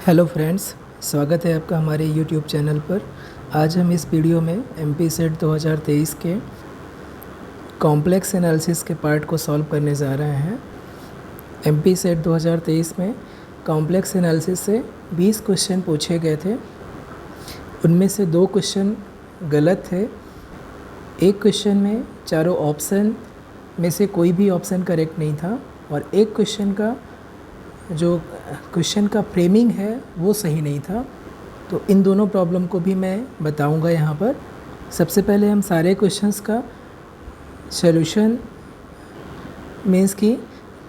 Hello friends, स्वागत है आपका हमारे यूट्यूब चैनल पर। आज हम इस वीडियो में एमपी सेट 2023 के कॉम्प्लेक्स एनालिसिस के पार्ट को सॉल्व करने जा रहे हैं। एमपी सेट 2023 में कॉम्प्लेक्स एनालिसिस से 20 क्वेश्चन पूछे गए थे। उनमें से 2 क्वेश्चन गलत थे। एक क्वेश्चन में चारों ऑप्शन में से कोई भी ऑप्शन करेक्ट नहीं था और एक क्वेश्चन का जो क्वेश्चन का फ्रेमिंग है वो सही नहीं था। तो इन दोनों प्रॉब्लम को भी मैं बताऊंगा यहाँ पर। सबसे पहले हम सारे क्वेश्चंस का सॉल्यूशन मीन्स की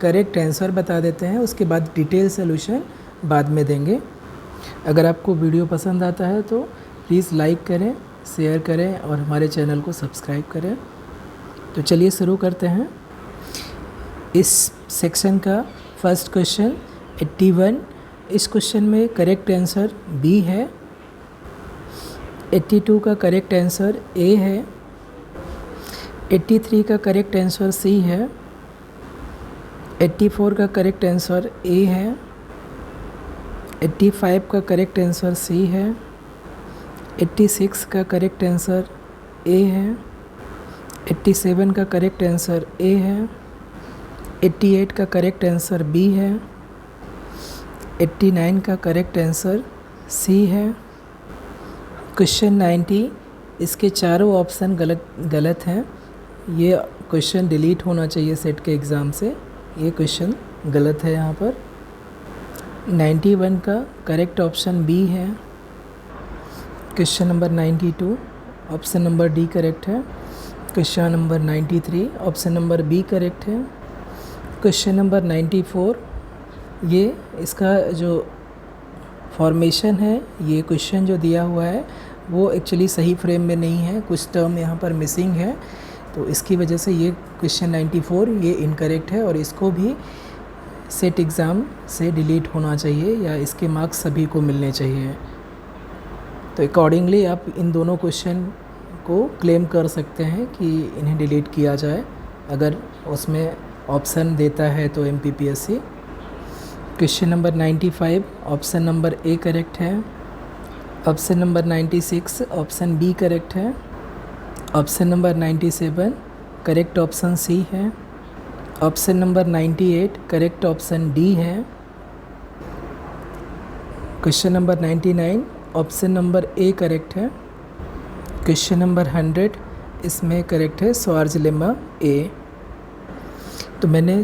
करेक्ट आंसर बता देते हैं, उसके बाद डिटेल सॉल्यूशन बाद में देंगे। अगर आपको वीडियो पसंद आता है तो प्लीज़ लाइक करें, शेयर करें और हमारे चैनल को सब्सक्राइब करें। तो चलिए शुरू करते हैं। इस सेक्शन का फर्स्ट क्वेश्चन 81। इस क्वेश्चन में करेक्ट आंसर बी है। 82 का करेक्ट आंसर ए है। 83 का करेक्ट आंसर सी है। 84 का करेक्ट आंसर ए है। 85 का करेक्ट आंसर सी है। 86 का करेक्ट आंसर ए है। 87 का करेक्ट आंसर ए है। 88 का करेक्ट आंसर बी है। 89 का करेक्ट आंसर सी है। क्वेश्चन 90, इसके चारों ऑप्शन गलत हैं। ये क्वेश्चन डिलीट होना चाहिए सेट के एग्ज़ाम से। ये क्वेश्चन गलत है यहाँ पर। 91 का करेक्ट ऑप्शन बी है। Question number 92 option number D correct है। Question number 93 option number B correct है। क्वेश्चन नंबर 94, ये इसका जो फॉर्मेशन है, ये क्वेश्चन जो दिया हुआ है वो एक्चुअली सही फ्रेम में नहीं है, कुछ टर्म यहाँ पर मिसिंग है। तो इसकी वजह से ये क्वेश्चन 94 ये इनकरेक्ट है और इसको भी सेट एग्ज़ाम से डिलीट होना चाहिए या इसके मार्क्स सभी को मिलने चाहिए। तो अकॉर्डिंगली आप इन दोनों क्वेश्चन को क्लेम कर सकते हैं कि इन्हें डिलीट किया जाए अगर उसमें ऑप्शन देता है तो MPPSC। Question number 95 option number A correct है। Option number 96 option B correct है। Option number 97 correct option C है। Option number 98 correct option D है। Question number 99 option number A correct है। क्वेश्चन नंबर 100 इसमें correct है Schwartz lemma ए। तो मैंने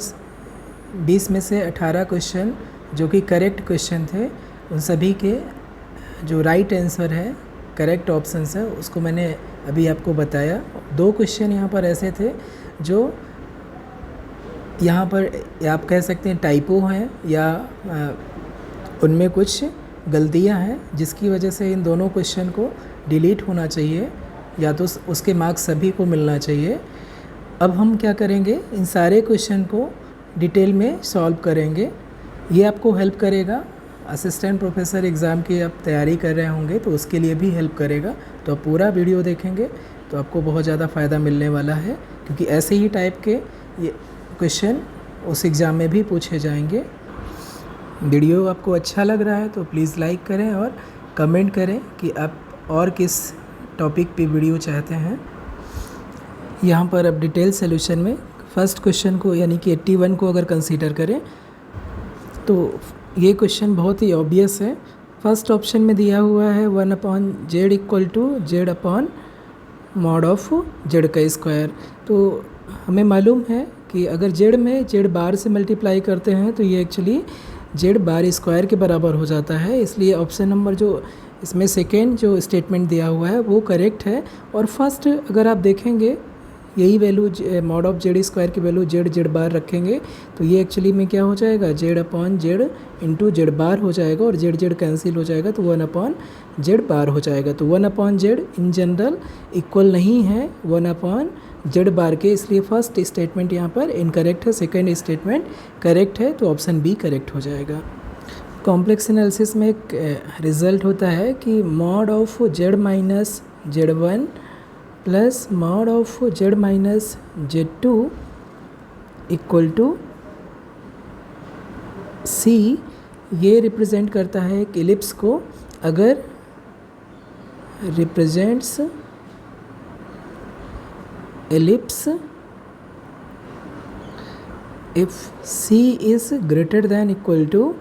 20 में से 18 क्वेश्चन जो कि करेक्ट क्वेश्चन थे, उन सभी के जो राइट आंसर है, करेक्ट ऑप्शन है, उसको मैंने अभी आपको बताया। 2 क्वेश्चन यहाँ पर ऐसे थे जो यहाँ पर आप कह सकते हैं टाइपो हैं या उनमें कुछ गलतियाँ हैं, जिसकी वजह से इन दोनों क्वेश्चन को डिलीट होना चाहिए या तो उसके मार्क्स सभी को मिलना चाहिए। अब हम क्या करेंगे, इन सारे क्वेश्चन को डिटेल में सॉल्व करेंगे। ये आपको हेल्प करेगा। असिस्टेंट प्रोफेसर एग्ज़ाम की आप तैयारी कर रहे होंगे तो उसके लिए भी हेल्प करेगा। तो आप पूरा वीडियो देखेंगे तो आपको बहुत ज़्यादा फ़ायदा मिलने वाला है, क्योंकि ऐसे ही टाइप के ये क्वेश्चन उस एग्ज़ाम में भी पूछे जाएंगे। वीडियो आपको अच्छा लग रहा है तो प्लीज़ लाइक करें और कमेंट करें कि आप और किस टॉपिक पे वीडियो चाहते हैं। यहाँ पर अब डिटेल सॉल्यूशन में फर्स्ट क्वेश्चन को यानी कि 81 को अगर कंसीडर करें तो ये क्वेश्चन बहुत ही ऑब्वियस है। फर्स्ट ऑप्शन में दिया हुआ है 1/z equal to z upon mod of z का स्क्वायर। तो हमें मालूम है कि अगर z में z बार से मल्टीप्लाई करते हैं तो ये एक्चुअली z बार स्क्वायर के बराबर हो जाता है। इसलिए ऑप्शन नंबर जो इसमें सेकेंड जो स्टेटमेंट दिया हुआ है वो करेक्ट है। और फर्स्ट अगर आप देखेंगे यही value mod of Z square की वैल्यू जेड बार रखेंगे तो ये एक्चुअली में क्या हो जाएगा, Z upon Z into Z bar हो जाएगा और जेड कैंसिल हो जाएगा तो 1 अपॉन जेड बार हो जाएगा। तो 1 upon Z in general equal नहीं है 1 अपॉन जेड बार के, इसलिए फर्स्ट स्टेटमेंट यहाँ पर इनकरेक्ट है। सेकेंड स्टेटमेंट करेक्ट है तो ऑप्शन बी करेक्ट हो जाएगा। कॉम्प्लेक्स एनालिसिस में एक रिजल्ट होता है कि mod of Z minus Z one plus mod of Z minus Z two equal to C ये रिप्रेजेंट करता है एक एलिप्स को। अगर represents ellipse if C is greater than equal to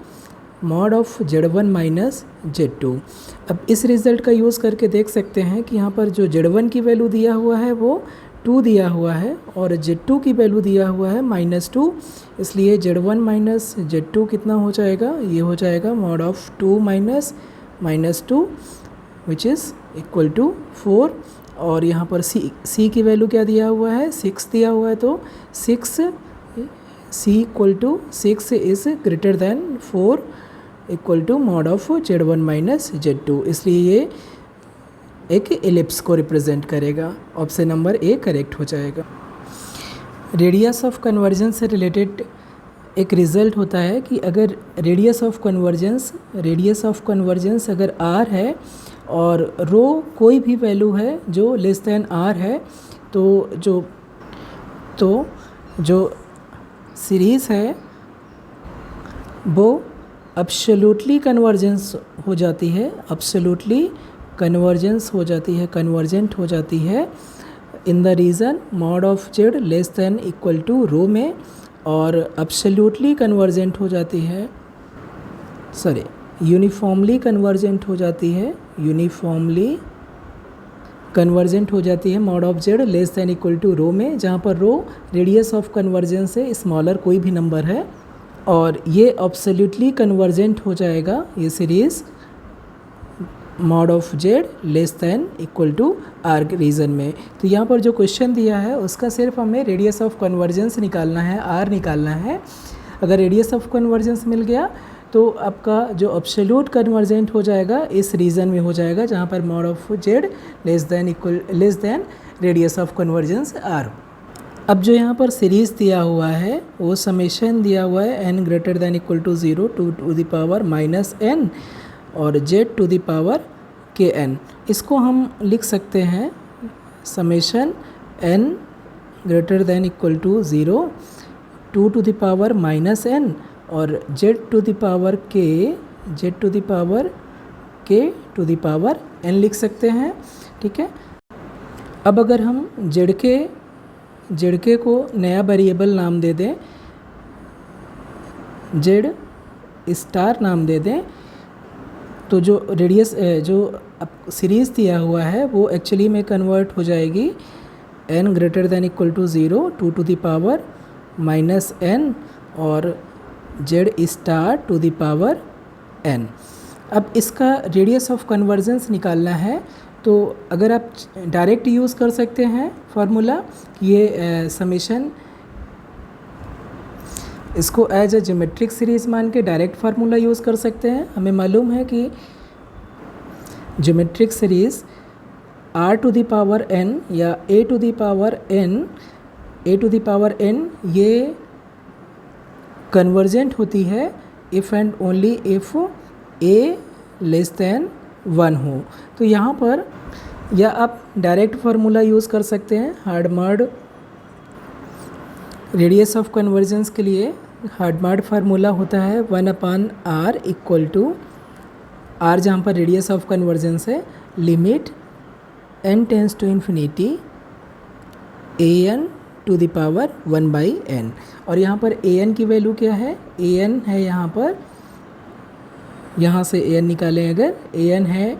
mod of Z1 minus Z2। अब इस result का use करके देख सकते हैं कि यहाँ पर जो Z1 की वैल्यू दिया हुआ है वो 2 दिया हुआ है और Z2 की वैल्यू दिया हुआ है -2। इसलिए Z1 माइनस Z2 कितना हो जाएगा, ये हो जाएगा mod of 2 minus -2 which is equal to 4। और यहाँ पर C की वैल्यू क्या दिया हुआ है, 6 दिया हुआ है, तो 6 C equal to 6 is greater than 4 equal to mod of Z1 minus Z2। इसलिए ये एक एलिप्स को रिप्रेजेंट करेगा। ऑप्शन नंबर ए करेक्ट हो जाएगा। रेडियस ऑफ कन्वर्जेंस से रिलेटेड एक रिज़ल्ट होता है कि अगर रेडियस ऑफ कन्वर्जेंस अगर r है और रो कोई भी वैल्यू है जो लेस दैन r है, तो जो सीरीज़ है वो एब्सोल्युटली कन्वर्जेंस हो जाती है, कन्वर्जेंट हो जाती है in the region mod of Z less than equal to rho में, और एब्सोल्युटली कन्वर्जेंट हो जाती है, यूनिफॉर्मली कन्वर्जेंट हो जाती है mod of Z less than equal to rho में, जहाँ पर रो रेडियस ऑफ कन्वर्जेंस से स्मॉलर कोई भी नंबर है, और ये एब्सोल्युटली कन्वर्जेंट हो जाएगा ये series mod of Z less than equal to R के रीजन में। तो यहाँ पर जो क्वेश्चन दिया है उसका सिर्फ हमें रेडियस ऑफ कन्वर्जेंस निकालना है, R निकालना है। अगर रेडियस ऑफ कन्वर्जेंस मिल गया तो आपका जो एब्सोल्यूट कन्वर्जेंट हो जाएगा इस रीजन में हो जाएगा जहाँ पर mod of Z less then radius of convergence R। अब जो यहाँ पर सीरीज़ दिया हुआ है वो समेशन दिया हुआ है n greater than equal to 0 to the power -n और Z to the power kn। इसको हम लिख सकते हैं summation n greater than equal to 0 to the power -n और Z to the power k to the power n लिख सकते हैं। ठीक है, अब अगर हम ZK को नया वेरिएबल नाम दे दें, Z स्टार नाम दे दें, तो जो रेडियस जो सीरीज़ दिया हुआ है वो एक्चुअली में कन्वर्ट हो जाएगी n greater than equal to 0 to the power -n और Z star to the power n। अब इसका रेडियस ऑफ कन्वर्जेंस निकालना है, तो अगर आप डायरेक्ट यूज़ कर सकते हैं फार्मूला, ये समेशन इसको एज ए ज्योमेट्रिक सीरीज़ मान के डायरेक्ट फार्मूला यूज़ कर सकते हैं। हमें मालूम है कि geometric series r to the power n या a to the power n ये कन्वर्जेंट होती है if and only if a less than 1 हो। तो यहाँ पर या आप डायरेक्ट फार्मूला यूज़ कर सकते हैं हार्डमार्ड रेडियस ऑफ कन्वर्जेंस के लिए। हार्डमार्ड फार्मूला होता है 1/r इक्वल टू r, जहाँ पर रेडियस ऑफ कन्वर्जेंस है, limit n tends to infinity an to the power 1/n। और यहाँ पर an की वैल्यू क्या है, an है यहाँ पर, यहाँ से an निकालें अगर, an है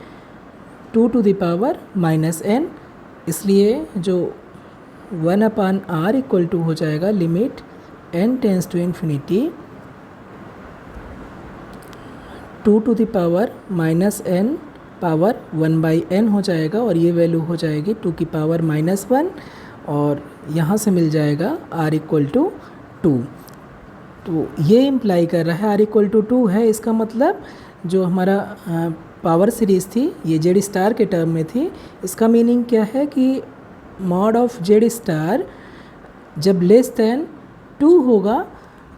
2 टू द पावर -n, इसलिए जो 1/r इक्वल टू हो जाएगा limit n tends to infinity 2 to the power -n power 1/n हो जाएगा, और ये वैल्यू हो जाएगी 2 की पावर -1, और यहाँ से मिल जाएगा r इक्वल टू 2। तो ये इम्प्लाई कर रहा है r इक्वल टू 2 है, इसका मतलब जो हमारा पावर सीरीज़ थी ये Z स्टार के टर्म में थी। इसका मीनिंग क्या है कि मॉड ऑफ Z स्टार जब लेस दैन 2 होगा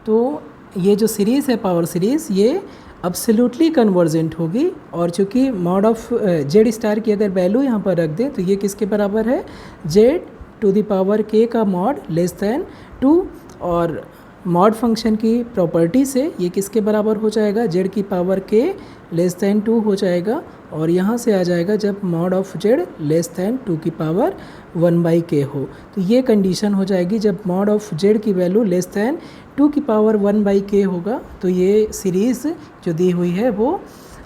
तो ये जो सीरीज़ है पावर सीरीज़ ये एब्सोल्युटली कन्वर्जेंट होगी, और चूँकि मॉड ऑफ Z स्टार की अगर वैल्यू यहाँ पर रख दें तो ये किसके बराबर है, Z to the power k का मॉड लेस दैन 2, और मॉड फंक्शन की प्रॉपर्टी से ये किसके बराबर हो जाएगा, जेड की पावर के लेस दैन 2 हो जाएगा। और यहाँ से आ जाएगा जब mod of Z less than 2 की पावर 1/k हो, तो ये कंडीशन हो जाएगी जब मॉड ऑफ जेड की वैल्यू लेस दैन 2 की पावर 1/k होगा, तो ये सीरीज़ जो दी हुई है वो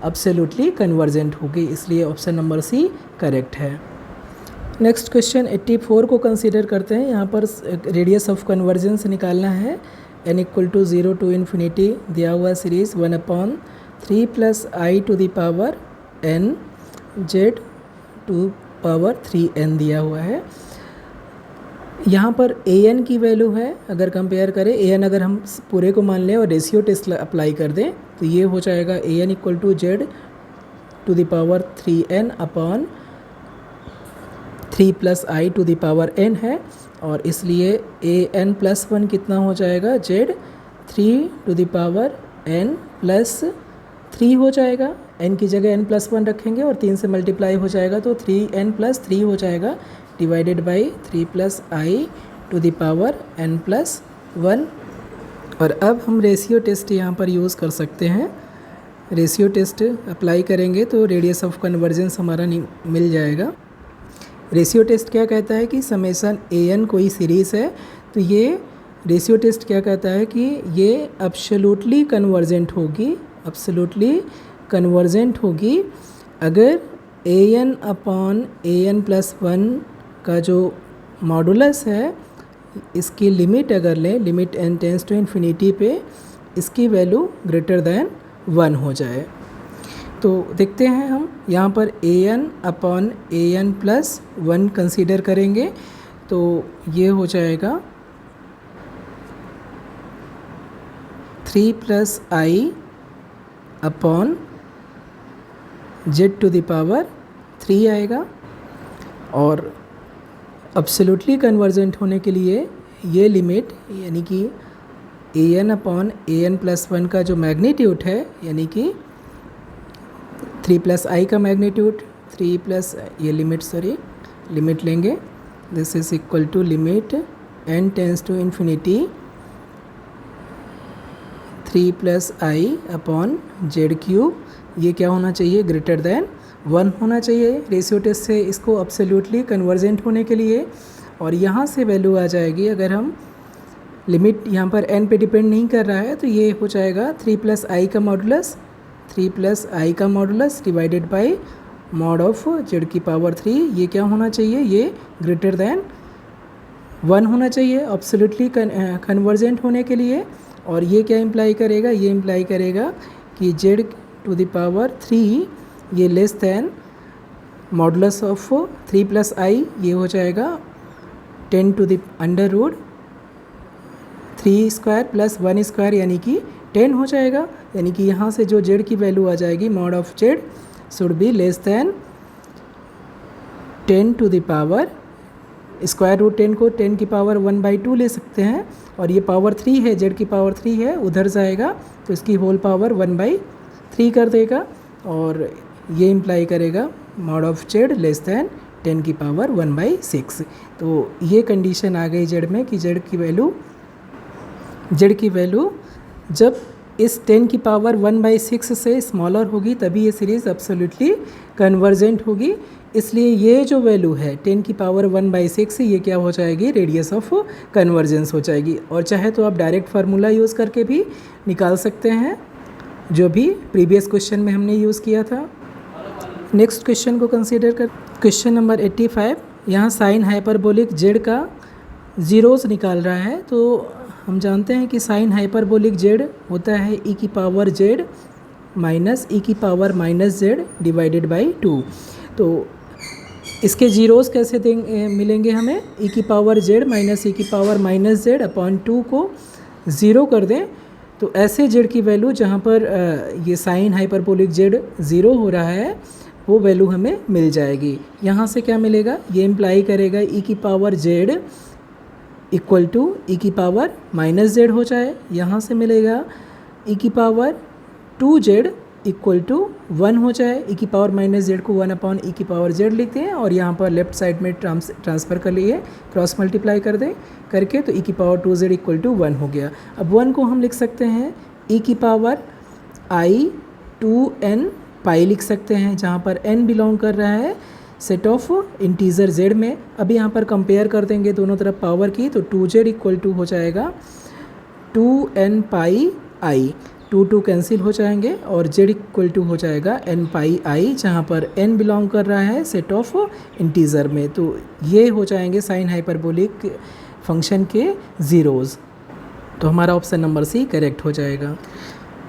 एब्सोल्युटली कन्वर्जेंट होगी, इसलिए ऑप्शन नंबर सी करेक्ट है। नेक्स्ट क्वेश्चन 84 को कंसीडर करते हैं। यहाँ पर रेडियस ऑफ कन्वर्जेंस निकालना है। n = 0 to इन्फिनिटी दिया हुआ series 1/3 + i to the power n z to power 3n दिया हुआ है। यहाँ पर an की वैल्यू है, अगर कंपेयर करें an अगर हम पूरे को मान लें और रेशियो टेस्ट अप्लाई कर दें तो ये हो जाएगा an = z to the power 3n upon 3 + i to the power n है, और इसलिए an + 1 कितना हो जाएगा, z 3 to the power n + 3 हो जाएगा। n की जगह n + 1 रखेंगे और 3 से मल्टीप्लाई हो जाएगा तो 3n + 3 हो जाएगा, divided by 3 + i to the power n + 1। और अब हम रेशियो टेस्ट यहाँ पर यूज़ कर सकते हैं। रेशियो टेस्ट अप्लाई करेंगे तो रेडियस ऑफ कन्वर्जेंस हमारा मिल जाएगा। रेशियो टेस्ट क्या कहता है कि समेशन an कोई सीरीज़ है, तो ये रेशियो टेस्ट क्या कहता है कि ये एब्सोल्युटली कन्वर्जेंट होगी अगर an/an + 1 का जो मॉडुलस है, इसकी लिमिट अगर लें, limit n tends to infinity पे इसकी वैल्यू ग्रेटर दैन 1 हो जाए। तो देखते हैं हम यहाँ पर an/an + 1 कंसीडर करेंगे तो ये हो जाएगा 3 + i upon z to the power 3 आएगा। और एब्सोल्युटली कन्वर्जेंट होने के लिए ये लिमिट यानी कि an/an + 1 का जो मैग्नीट्यूड है, यानी कि 3 + i का मैग्नीट्यूड 3 + ये लिमिट लेंगे, this is equal to limit n tends to infinity 3 + i upon z³, ये क्या होना चाहिए, ग्रेटर दैन 1 होना चाहिए रेशियो टेस्ट से इसको एब्सोल्युटली कन्वर्जेंट होने के लिए। और यहाँ से वैल्यू आ जाएगी, अगर हम लिमिट यहाँ पर n पे डिपेंड नहीं कर रहा है तो ये हो जाएगा 3 + i का modulus divided by mod of z³ 3, ये क्या होना चाहिए, ये ग्रेटर दैन 1 होना चाहिए एब्सोल्युटली कन्वर्जेंट होने के लिए। और ये क्या इम्प्लाई करेगा, ये इम्प्लाई करेगा कि z³ 3 ये less than modulus of 3 + i, ये हो जाएगा 10 to the √ 3² + 1² यानी कि 10 हो जाएगा। यानी कि यहाँ से जो z की वैल्यू आ जाएगी, mod of z should be less than 10 to the power √10 को 10 की पावर 1/2 ले सकते हैं, और ये पावर 3 है, z की पावर 3 है, उधर जाएगा तो इसकी होल पावर 1/3 कर देगा, और ये इम्प्लाई करेगा mod of z less then 10 की पावर 1/6। तो ये कंडीशन आ गई z में कि z की वैल्यू जब इस 10 की पावर 1/6 से स्मॉलर होगी तभी ये सीरीज़ एब्सोल्युटली कन्वर्जेंट होगी। इसलिए ये जो वैल्यू है 10 की पावर 1/6, ये क्या हो जाएगी, रेडियस ऑफ कन्वर्जेंस हो जाएगी। और चाहे तो आप डायरेक्ट फार्मूला यूज़ करके भी निकाल सकते हैं, जो भी प्रीवियस क्वेश्चन में हमने यूज़ किया था। नेक्स्ट क्वेश्चन को कंसीडर कर, क्वेश्चन नंबर 85। यहाँ साइन हाइपरबोलिक जेड का ज़ीरोज़ निकाल रहा है। तो हम जानते हैं कि साइन हाइपरबोलिक जेड होता है e⁻z minus e⁻−z divided by 2। तो इसके ज़ीरोज़ कैसे मिलेंगे हमें, e⁻z माइनस e⁻−z अपॉन 2 को ज़ीरो कर दें तो ऐसे जेड की वैल्यू जहाँ पर ये साइन हाइपरबोलिक जेड ज़ीरो हो रहा है वो वैल्यू हमें मिल जाएगी। यहाँ से क्या मिलेगा, ये इम्प्लाई करेगा e⁻z इक्वल टू e⁻−z हो जाए। यहाँ से मिलेगा e⁻2z इक्वल टू 1 हो जाए, e की पावर माइनस जेड को 1 अपॉन e की पावर जेड लिखते हैं और यहाँ पर लेफ्ट साइड में ट्रांसफ़र कर लिए, क्रॉस मल्टीप्लाई कर दें करके, तो e की पावर 2z इक्वल टू 1 हो गया। अब 1 को हम लिख सकते हैं e की पावर i 2n पाई लिख सकते हैं, जहाँ पर n बिलोंग कर रहा है सेट ऑफ इंटीजर z में। अब यहाँ पर कंपेयर कर देंगे दोनों तरफ पावर की, तो 2z इक्वल टू हो जाएगा 2n पाई i, 2 कैंसिल हो जाएंगे और z इक्वल टू हो जाएगा n पाई i, जहाँ पर n बिलोंग कर रहा है सेट ऑफ इंटीजर में। तो ये हो जाएंगे साइन हाइपरबोलिक फंक्शन के ज़ीरोज़। तो हमारा ऑप्शन नंबर सी करेक्ट हो जाएगा।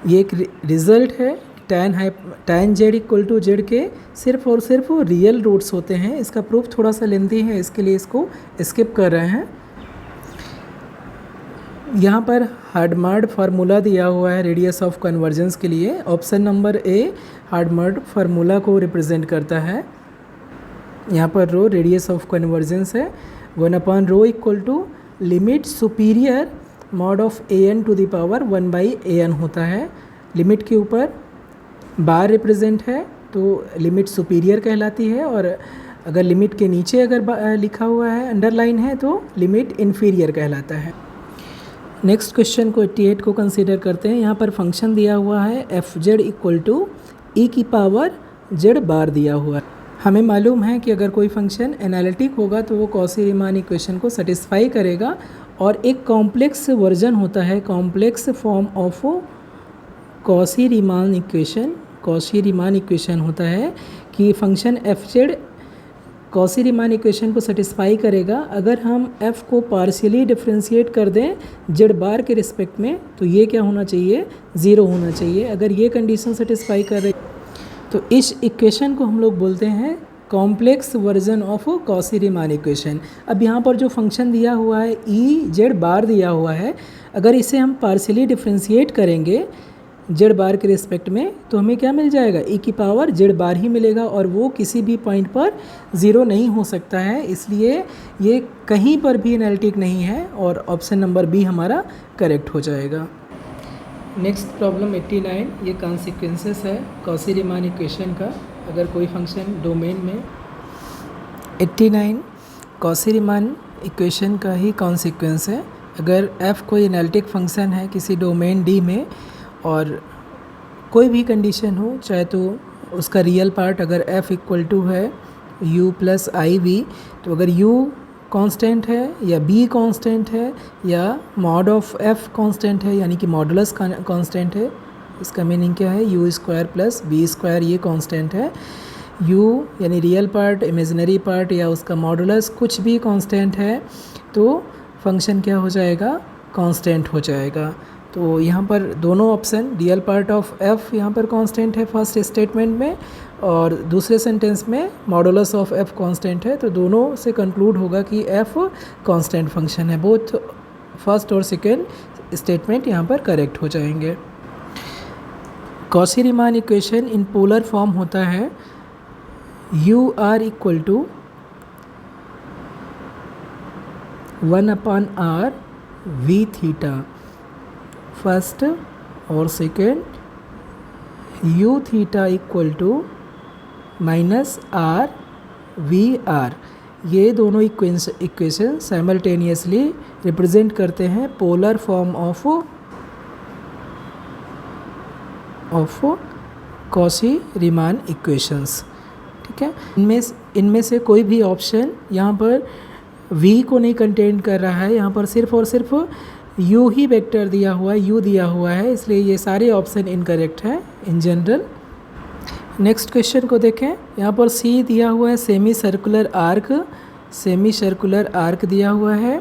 ये एक रिज़ल्ट है tan z equal to Z के सिर्फ और सिर्फ रियल रूट्स होते हैं। इसका प्रूफ थोड़ा सा लेंथी है, इसके लिए इसको स्किप कर रहे हैं। यहाँ पर हार्डमार्ड फार्मूला दिया हुआ है रेडियस ऑफ कन्वर्जेंस के लिए। ऑप्शन नंबर ए हार्डमार्ड फार्मूला को रिप्रेजेंट करता है। यहाँ पर रो रेडियस ऑफ कन्वर्जेंस है, 1 upon rho equal to limit superior mod of an to the power 1 by an होता है। लिमिट के ऊपर बार रिप्रेजेंट है तो लिमिट सुपीरियर कहलाती है, और अगर लिमिट के नीचे अगर लिखा हुआ है अंडरलाइन है तो लिमिट इन्फीरियर कहलाता है। नेक्स्ट क्वेश्चन को 88 को कंसीडर करते हैं। यहाँ पर फंक्शन दिया हुआ है fz इक्वल टू e की पावर z बार दिया हुआ है। हमें मालूम है कि अगर कोई फंक्शन एनालिटिक होगा तो वो कॉची रीमान इक्वेशन को सेटिस्फाई करेगा, और एक कॉम्प्लेक्स वर्जन होता है, complex form of Cauchy Riemann equation होता है कि function fz Cauchy Riemann equation को सेटिस्फाई करेगा अगर हम f को पार्शियली डिफरेंशिएट कर दें z बार के रिस्पेक्ट में, तो ये क्या होना चाहिए, 0 होना चाहिए। अगर ये कंडीशन सेटिस्फाई कर रही तो इस इक्वेशन को हम लोग बोलते हैं complex version of Cauchy Riemann equation. अब यहाँ पर जो फंक्शन दिया हुआ है ई जेड बार दिया हुआ है, अगर इसे हम पार्शियली डिफरेंशिएट करेंगे जेड बार के रिस्पेक्ट में तो हमें क्या मिल जाएगा, ई की पावर जेड बार ही मिलेगा, और वो किसी भी पॉइंट पर 0 नहीं हो सकता है, इसलिए ये कहीं पर भी एनालिटिक नहीं है और ऑप्शन नंबर बी हमारा करेक्ट हो जाएगा। नेक्स्ट प्रॉब्लम 89, ये कॉन्सिक्वेंसेस है कॉची रीमान इक्वेशन का। अगर कोई फंक्शन डोमेन में 89 कॉची रीमान इक्वेशन का ही कॉन्सिक्वेंस है। अगर f कोई एनालिटिक फंक्शन है किसी डोमेन D में और कोई भी कंडीशन हो, चाहे तो उसका रियल पार्ट अगर f इक्वल टू है u प्लस आई वी, तो अगर u कांस्टेंट है या b कांस्टेंट है या मॉड ऑफ f कांस्टेंट है यानी कि मॉडुलस कांस्टेंट है, इसका मीनिंग क्या है, u square plus b square ये कांस्टेंट है। u यानी रियल पार्ट, इमेजिनरी पार्ट या उसका मॉडुलस कुछ भी कांस्टेंट है तो फंक्शन क्या हो जाएगा, कांस्टेंट हो जाएगा। तो यहाँ पर दोनों option, real part of f यहाँ पर कांस्टेंट है फर्स्ट स्टेटमेंट में, और दूसरे सेंटेंस में मॉडुलस ऑफ f कांस्टेंट है, तो दोनों से कंक्लूड होगा कि f कांस्टेंट फंक्शन है। बोथ फर्स्ट और सेकेंड स्टेटमेंट यहाँ पर करेक्ट हो जाएंगे। Cauchy Riemann equation in polar form होता है u r equal to 1 upon r v theta first और second, u theta equal to minus r v r। ये दोनों इक्वेशन साइमल्टेनियसली रिप्रेजेंट करते हैं polar form of Cauchy Riemann equations. ठीक है, इनमें से कोई भी ऑप्शन यहाँ पर v को नहीं कंटेन कर रहा है, यहाँ पर सिर्फ और सिर्फ u ही वेक्टर दिया हुआ है, u दिया हुआ है, इसलिए ये सारे ऑप्शन इनकरेक्ट है इन जनरल। नेक्स्ट क्वेश्चन को देखें, यहाँ पर c दिया हुआ है सेमी सर्कुलर आर्क दिया हुआ है।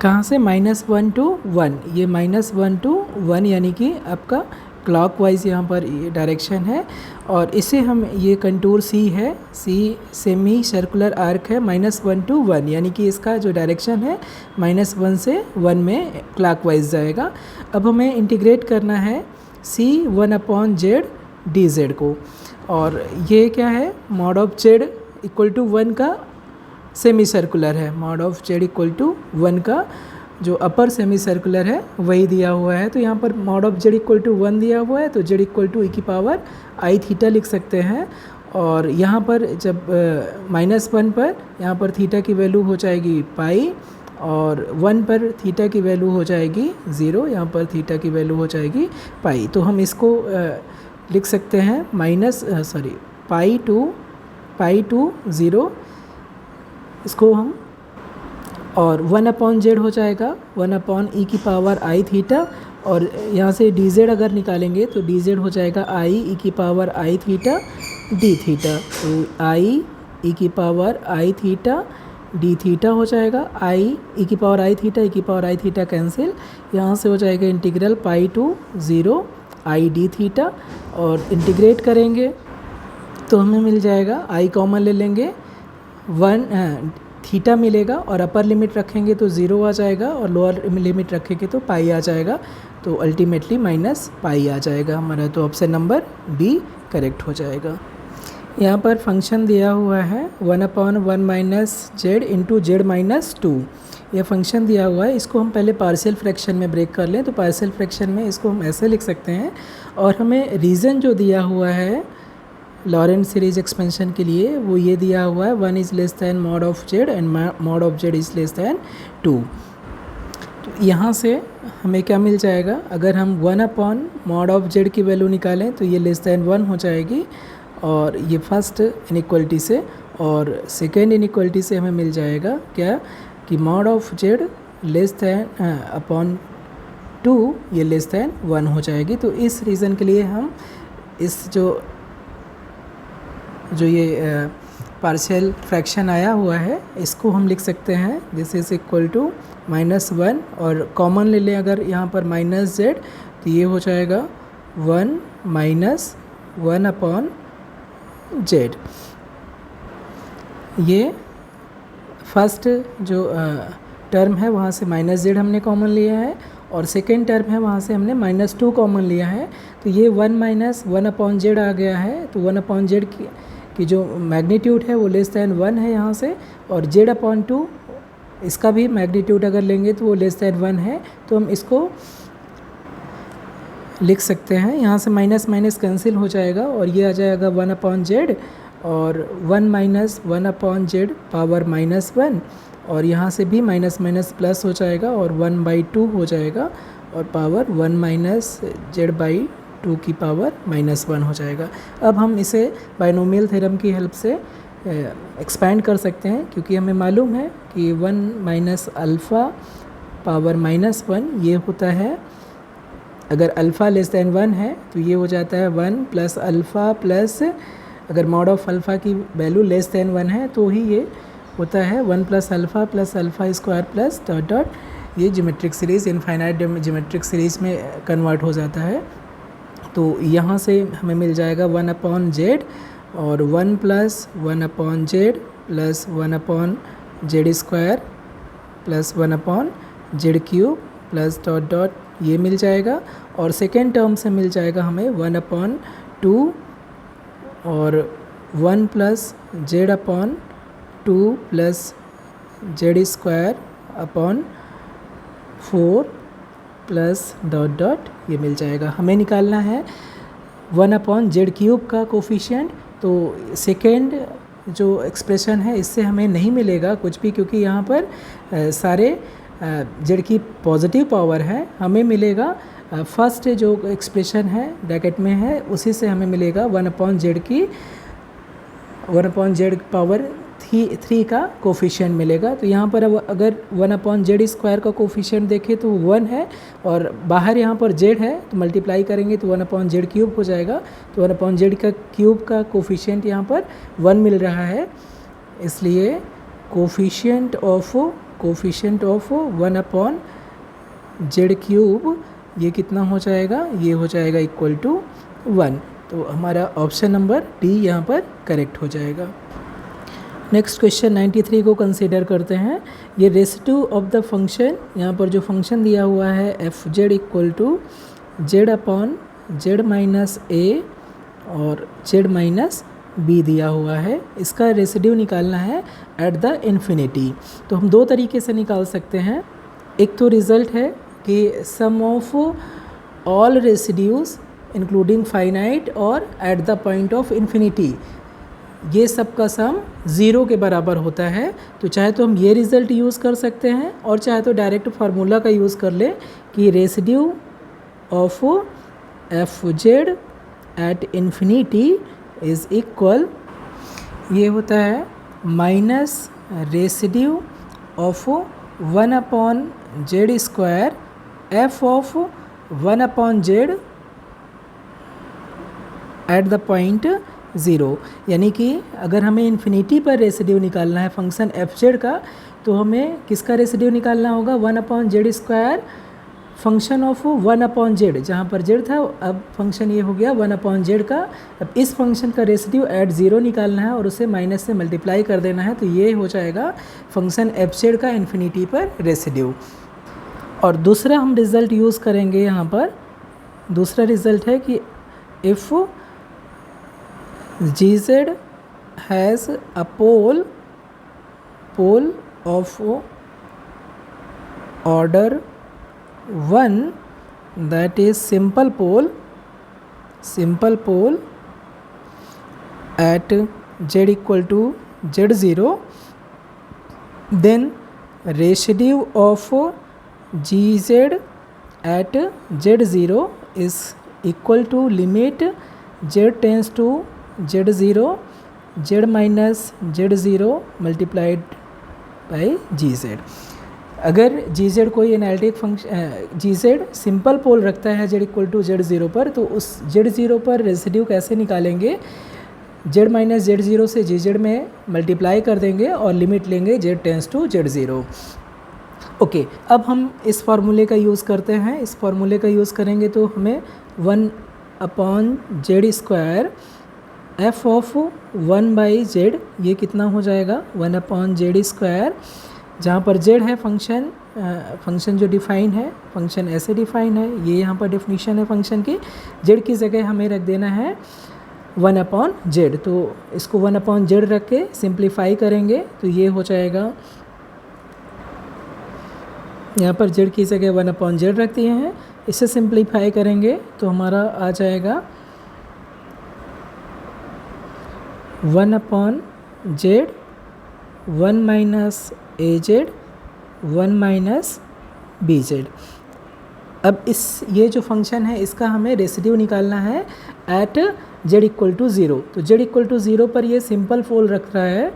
कहाँ से, -1 to 1, ये -1 to 1 यानी कि आपका क्लॉकवाइज यहाँ पर ये डायरेक्शन है, और इसे हम ये कंटूर C है, C सेमी सर्कुलर आर्क है -1 to 1 यानी कि इसका जो डायरेक्शन है -1 से 1 में क्लॉकवाइज जाएगा। अब हमें इंटीग्रेट करना है C 1 upon Z D Z को, और ये क्या है, mod of Z equal to 1 का सेमी सर्कुलर है, mod of Z equal to 1 का जो अपर सेमी सर्कुलर है वही दिया हुआ है। तो यहाँ पर mod of Z equal to 1 दिया हुआ है, तो जेड इक्वल टू ई की पावर आई थीटा लिख सकते हैं। और यहाँ पर जब -1 पर यहाँ पर थीटा की वैल्यू हो जाएगी पाई, और 1 पर थीटा की वैल्यू हो जाएगी 0, यहाँ पर थीटा की वैल्यू हो जाएगी पाई। तो हम इसको लिख सकते हैं पाई टू 0, इसको हम, और 1/z हो जाएगा 1/e की पावर आई थीटा, और यहाँ से dz अगर निकालेंगे तो dz हो जाएगा आई ई की पावर आई थीटा डी थीटा। तो आई ई की पावर आई थीटा डी थीटा हो जाएगा, आई ई की पावर आई थीटा कैंसिल, यहाँ से हो जाएगा integral pi to 0 I D theta, और इंटीग्रेट करेंगे तो हमें मिल जाएगा, आई कॉमन ले लेंगे 1 थीटा मिलेगा, और अपर लिमिट रखेंगे तो 0 आ जाएगा, और लोअर लिमिट रखेंगे तो पाई आ जाएगा, तो अल्टीमेटली माइनस पाई आ जाएगा हमारा। तो ऑप्शन नंबर बी करेक्ट हो जाएगा। यहाँ पर फंक्शन दिया हुआ है 1/1 - z इंटू z-2, यह फंक्शन दिया हुआ है। इसको हम पहले पार्शियल फ्रैक्शन में ब्रेक कर लें, तो पार्शियल फ्रैक्शन में इसको हम ऐसे लिख सकते हैं, और हमें रीज़न जो दिया हुआ है लॉरेंट सीरीज एक्सपेंशन के लिए वो ये दिया हुआ है 1 is less than mod of Z and mod of Z is less than 2। तो यहाँ से हमें क्या मिल जाएगा, अगर हम 1/mod ऑफ जेड की वैल्यू निकालें तो ये लेस दैन 1 हो जाएगी, और ये फर्स्ट इनइक्वलिटी से, और सेकेंड इनइक्वलिटी से हमें मिल जाएगा क्या कि mod of Z less than upon 2 ये लेस दैन 1 हो जाएगी। तो इस रीज़न के लिए हम इस जो ये पार्शियल फ्रैक्शन आया हुआ है इसको हम लिख सकते हैं दिस इज़ इक्वल टू -1, और कॉमन ले लें अगर यहाँ पर -z, तो ये हो जाएगा 1 - 1/z। ये फर्स्ट जो टर्म है वहाँ से -z हमने कॉमन लिया है, और सेकेंड टर्म है वहाँ से हमने -2 कॉमन लिया है, तो ये 1 - 1/z आ गया है। तो 1/z की जो मैग्नीट्यूड है वो लेस दैन 1 है यहाँ से, और z/2 इसका भी मैग्नीट्यूड अगर लेंगे तो वो लेस दैन 1 है। तो हम इसको लिख सकते हैं, यहाँ से माइनस माइनस कैंसिल हो जाएगा, और ये आ जाएगा 1/z, और 1 - 1/z पावर -1, और यहाँ से भी माइनस माइनस प्लस हो जाएगा, और 1/2 हो जाएगा, और पावर 1 - z/2 की पावर -1 हो जाएगा। अब हम इसे बाइनोमियल थ्योरम की हेल्प से एक्सपैंड कर सकते हैं, क्योंकि हमें मालूम है कि 1 - अल्फ़ा पावर -1 ये होता है, अगर अल्फ़ा लेस दैन 1 है तो ये हो जाता है 1 + अल्फ़ा प्लस, अगर मॉड ऑफ अल्फ़ा की वैल्यू लेस दैन 1 है तो ही ये होता है 1 + alpha plus alpha square plus dot dot, ये geometric series infinite geometric series में कन्वर्ट हो जाता है। तो यहाँ से हमें मिल जाएगा 1/z, और 1 + 1/z plus 1/z square plus 1/z³ plus dot dot ये मिल जाएगा, और सेकेंड टर्म से मिल जाएगा हमें 1/2 और 1 + z/2 plus z² 4 plus dot dot ये मिल जाएगा। हमें निकालना है 1/z³ का कोफिशिएंट, तो सेकेंड जो एक्सप्रेशन है इससे हमें नहीं मिलेगा कुछ भी, क्योंकि यहाँ पर सारे जेड की पॉजिटिव पावर है। हमें मिलेगा फर्स्ट जो एक्सप्रेशन है ब्रैकेट में है उसी से हमें मिलेगा 1/z पावर 3 का कोफिशिएंट मिलेगा। तो यहाँ पर अब अगर 1/z² का कोफिशिएंट देखें तो 1 है, और बाहर यहाँ पर z है तो मल्टीप्लाई करेंगे तो 1/z³ हो जाएगा। तो 1/z³ का कोफिशिएंट यहाँ पर 1 मिल रहा है, इसलिए कोफिशिएंट ऑफ 1/z³ ये कितना हो जाएगा, ये हो जाएगा इक्वल टू 1। तो हमारा ऑप्शन नंबर डी यहाँ पर करेक्ट हो जाएगा। नेक्स्ट क्वेश्चन 93 को कंसीडर करते हैं। ये रेसिड्यू ऑफ द फंक्शन, यहाँ पर जो फंक्शन दिया हुआ है f(z) = z/z - a और z - b दिया हुआ है, इसका रेसिड्यू निकालना है एट द इन्फिनिटी। तो हम दो तरीके से निकाल सकते हैं। एक तो रिज़ल्ट है कि sum of all residues including finite और at the point of infinity, ये सब का सम ज़ीरो के बराबर होता है। तो चाहे तो हम ये रिज़ल्ट यूज़ कर सकते हैं और चाहे तो डायरेक्ट फार्मूला का यूज़ कर ले कि residue of F Z at infinity is equal, ये होता है minus residue of 1/z square F of 1/z eight the point zero. यानी कि अगर हमें इन्फिनिटी पर रेसिड्यू निकालना है फंक्शन एफ जेड का, तो हमें किसका रेसिड्यू निकालना होगा, 1/z square function of 1/z, जहाँ पर जेड था अब फंक्शन ये हो गया 1/z का। अब इस फंक्शन का रेसिड्यू एट ज़ीरो निकालना है और उसे माइनस से मल्टीप्लाई कर देना है, तो ये हो जाएगा फंक्शन एफ जेड का इन्फिनिटी पर रेसिड्यू। और दूसरा हम रिज़ल्ट यूज़ करेंगे यहाँ पर, दूसरा रिज़ल्ट है कि if gz has a pole of order 1, that is simple pole at z equal to z0, then residue of gz at z0 is equal to limit z tends to z0 z minus z0 multiplied by gz। अगर gz कोई analytic function gz simple पोल रखता है z equal to z0 पर, तो उस z0 पर residue कैसे निकालेंगे, z माइनस z0 से gz में मल्टीप्लाई कर देंगे और लिमिट लेंगे z tends to z0। Okay, अब हम इस फार्मूले का यूज़ करते हैं। इस फार्मूले का यूज़ करेंगे तो हमें 1/z square F of 1/z, ये कितना हो जाएगा 1/z स्क्वायर, जहाँ पर z है फंक्शन जो डिफ़ाइन है, फंक्शन ऐसे डिफ़ाइन है, ये यहाँ पर डेफिनेशन है फंक्शन की, z की जगह हमें रख देना है 1/z। तो इसको 1/z रख के सिंप्लीफाई करेंगे तो ये हो जाएगा, यहाँ पर z की जगह 1/z रख दिए हैं, इसे सिंप्लीफाई करेंगे तो हमारा आ जाएगा 1/z 1 minus az 1 minus bz। अब ये जो फंक्शन है इसका हमें रेसिड्यू निकालना है at z equal to zero. तो z इक्वल टू ज़ीरो पर ये सिंपल पोल रख रहा है,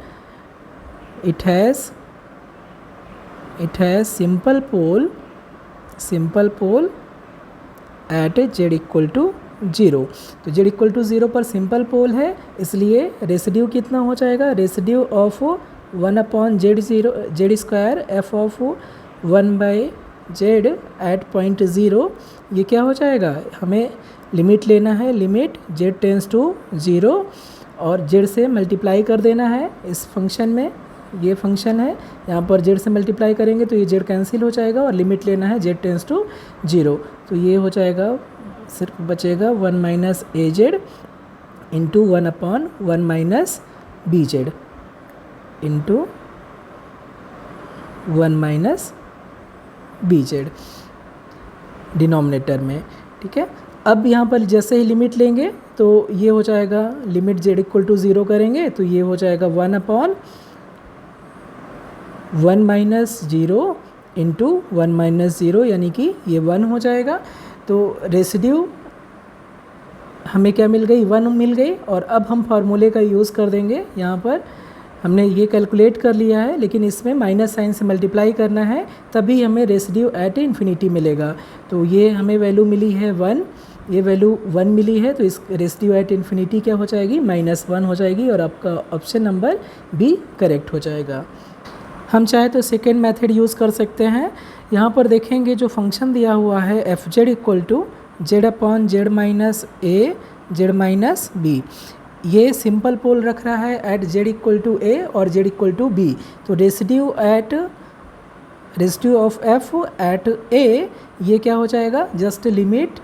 it has simple pole at z equal to zero. तो z इक्वल टू ज़ीरो पर सिंपल पोल है, इसलिए रेसिड्यू कितना हो जाएगा, residue of 1/z square F of 1/z at point zero, ये क्या हो जाएगा, हमें लिमिट लेना है, limit z tends to zero और z से मल्टीप्लाई कर देना है इस फंक्शन में, ये फंक्शन है, यहाँ पर z से मल्टीप्लाई करेंगे तो ये z कैंसिल हो जाएगा और लिमिट लेना है z टेंस टू ज़ीरो। तो ये हो जाएगा, सिर्फ बचेगा 1 minus az into 1/1 minus bz into 1 minus bz denominator में, ठीक है। अब यहाँ पर जैसे ही लिमिट लेंगे तो ये हो जाएगा, limit z equal to zero करेंगे तो ये हो जाएगा 1/1 minus zero into 1 minus zero, यानी कि ये 1 हो जाएगा। तो रेसिड्यू हमें क्या मिल गई, 1 मिल गई। और अब हम फार्मूले का यूज़ कर देंगे, यहाँ पर हमने ये कैलकुलेट कर लिया है लेकिन इसमें माइनस साइन से मल्टीप्लाई करना है, तभी हमें रेसिड्यू एट इन्फिनिटी मिलेगा। तो ये हमें वैल्यू मिली है 1, ये वैल्यू 1 मिली है, तो इस रेसिड्यू एट इन्फिनिटी क्या हो जाएगी, -1 हो जाएगी और आपका ऑप्शन नंबर बी करेक्ट हो जाएगा। हम चाहे तो सेकेंड मेथड यूज़ कर सकते हैं। यहाँ पर देखेंगे जो फंक्शन दिया हुआ है F Z equal to z/z minus a z minus b, ये सिंपल पोल रख रहा है at z equal to a और z इक्वल टू b। तो residue of f at a, ये क्या हो जाएगा, just limit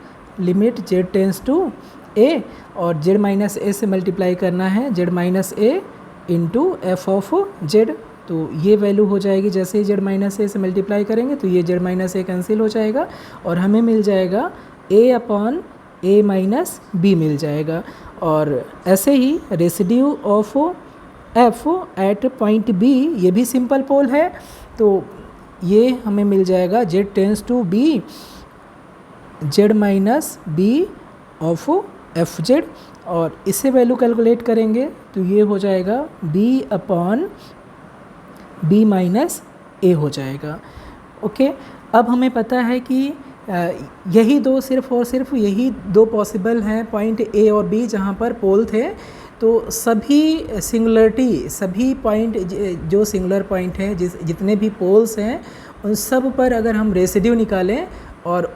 z tends to a और z माइनस a से मल्टीप्लाई करना है, z minus a into F of z। तो तो ये वैल्यू हो जाएगी, जैसे ही जेड माइनस ए से मल्टीप्लाई करेंगे तो ये जेड माइनस ए कैंसिल हो जाएगा और हमें मिल जाएगा a upon a minus b मिल जाएगा। और ऐसे ही residue of F at point b, ये भी सिंपल पोल है, तो ये हमें मिल जाएगा Z tends to B Z minus B of F Z, और इससे वैल्यू कैलकुलेट करेंगे तो ये हो जाएगा B upon B minus A हो जाएगा। ओके, अब हमें पता है कि यही दो सिर्फ और सिर्फ यही दो पॉसिबल हैं पॉइंट ए और बी जहाँ पर पोल थे। तो सभी सिंगुलरिटी, सभी पॉइंट जो सिंगुलर पॉइंट हैं, जितने भी पोल्स हैं, उन सब पर अगर हम रेसिड्यू निकालें और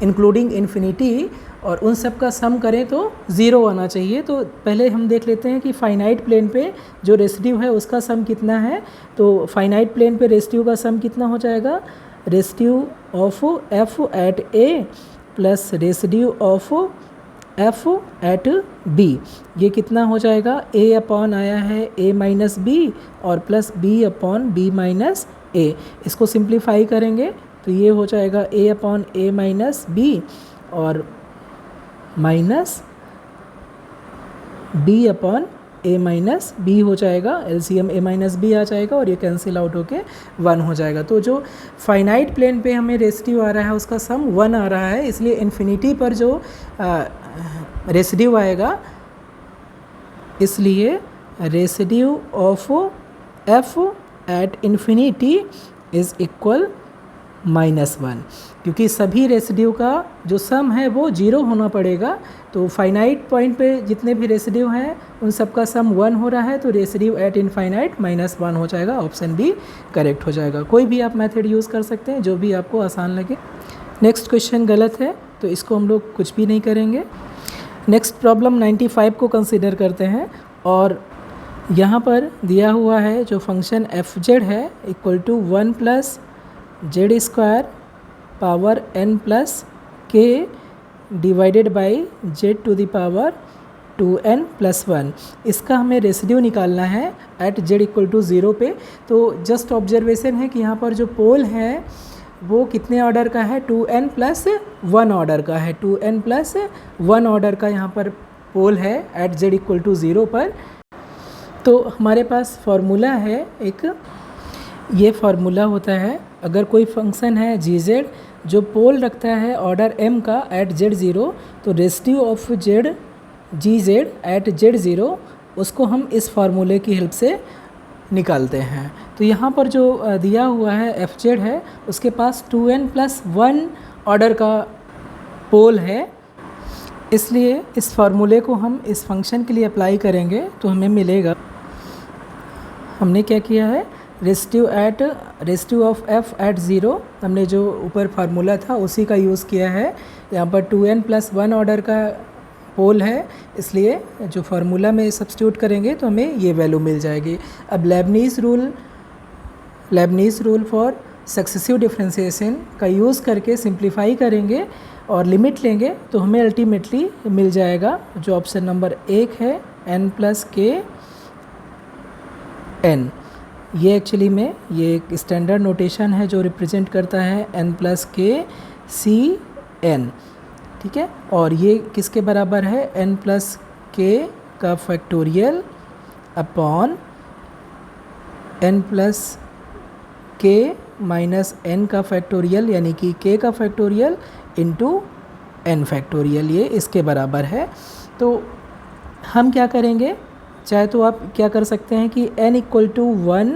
इंक्लूडिंग इन्फिनिटी और उन सब का सम करें तो ज़ीरो आना चाहिए। तो पहले हम देख लेते हैं कि फाइनाइट प्लेन पे जो रेसिड्यू है उसका सम कितना है। तो फाइनाइट प्लेन पे रेसिड्यू का सम कितना हो जाएगा, residue of F at a plus residue of F at b, ये कितना हो जाएगा, ए अपॉन आया है ए माइनस बी और plus B upon B minus a. इसको सिंप्लीफाई करेंगे तो ये हो जाएगा a upon a minus b और minus b upon a minus b हो जाएगा, एलसीएम ए माइनस बी आ जाएगा और ये कैंसिल आउट होके 1 हो जाएगा। तो जो फाइनाइट प्लेन पे हमें रेसिड्यू आ रहा है उसका सम 1 आ रहा है, इसलिए इन्फिनिटी पर जो रेसिड्यू आएगा, इसलिए residue of F at infinity is equal -1, क्योंकि सभी रेसिड्यू का जो सम है वो 0 होना पड़ेगा। तो फाइनाइट पॉइंट पे जितने भी रेसिड्यू हैं उन सब का सम 1 हो रहा है, तो रेसिड्यू एट इनफाइनाइट -1 हो जाएगा। ऑप्शन बी करेक्ट हो जाएगा। कोई भी आप मेथड यूज़ कर सकते हैं जो भी आपको आसान लगे। नेक्स्ट क्वेश्चन गलत है तो इसको हम लोग कुछ भी नहीं करेंगे। नेक्स्ट प्रॉब्लम 95 को कंसिडर करते हैं और यहाँ पर दिया हुआ है जो फंक्शन एफ जेड है equal to 1 plus Z square power n plus k divided by z to the power 2n plus 1। इसका हमें रेसिड्यू निकालना है एट जेड इक्वल टू 0 पे। तो जस्ट ऑब्जर्वेशन है कि यहाँ पर जो पोल है वो कितने ऑर्डर का है, 2n प्लस 1 ऑर्डर का है। 2n प्लस 1 ऑर्डर का यहाँ पर पोल है एट जेड इक्वल टू 0 पर। तो हमारे पास फॉर्मूला है एक, ये फार्मूला होता है अगर कोई फंक्शन है जी जेड जो पोल रखता है ऑर्डर m का एट जेड 0, तो residue of Z G Z at Z 0 उसको हम इस फार्मूले की हेल्प से निकालते हैं। तो यहाँ पर जो दिया हुआ है एफ जेड है उसके पास 2n प्लस 1 ऑर्डर का पोल है, इसलिए इस फार्मूले को हम इस फंक्शन के लिए अप्लाई करेंगे तो हमें मिलेगा, हमने क्या किया है, रेसिड्यू ऑफ एफ एट 0 हमने जो ऊपर फार्मूला था उसी का यूज़ किया है। यहाँ पर 2n प्लस 1 ऑर्डर का पोल है, इसलिए जो फार्मूला में सब्स्टिट्यूट करेंगे तो हमें ये वैल्यू मिल जाएगी। अब Leibniz rule for successive differentiation का यूज़ करके सिंप्लीफाई करेंगे और लिमिट लेंगे तो हमें अल्टीमेटली मिल जाएगा जो ऑप्शन नंबर 1 है n प्लस के n। ये एक्चुअली में ये एक स्टैंडर्ड नोटेशन है जो रिप्रेजेंट करता है n प्लस के सी n, ठीक है। और ये किसके बराबर है, n प्लस के का फैक्टोरियल अपॉन n प्लस के माइनस n का फैक्टोरियल, यानी कि k का फैक्टोरियल इंटू n फैक्टोरियल, ये इसके बराबर है। तो हम क्या करेंगे, चाहे तो आप क्या कर सकते हैं कि n equal to 1